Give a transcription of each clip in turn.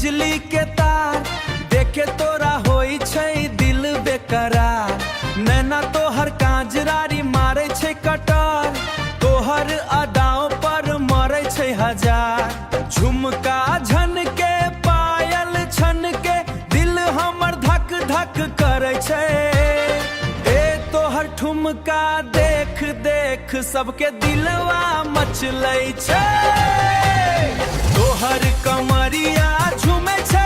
बिजली के तार देखे तोरा होई छै दिल बेकरार। नैना तोहर काजरारी मारे छै कटार, तोहर अदाओं पर मरे छै हजार। झुमका झन के पायल छन के दिल हमर धक धक करे छै। ए तोहर ठुमका देख देख सबके दिलवा मचलै छै। तोहर कमरिया झूमे छै,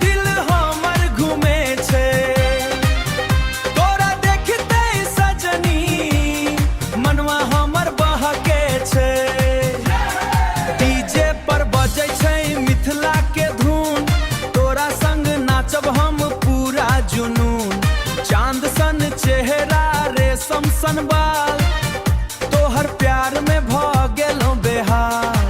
दिल हमर घूमे छै। तोरा देखते सजनी मनवा हमर बहके छै। डीजे पर बजै छै मिथिला के धुन, तोरा संग नाचब हम पूरा जुनून। चांद सन चेहरा रेशम सन बाल, तोहर प्यार में भ गेलौं बेहाल।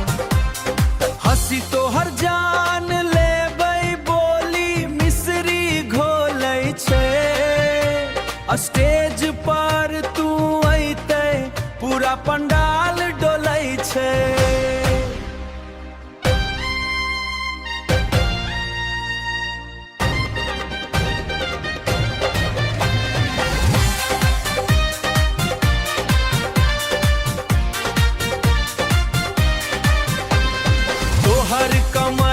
हंसी तोहर जान लेबै बोली मिश्री घोलै छै। स्टेज पर तू अइते पूरा पंडाल डोलै छै। तोहर कमर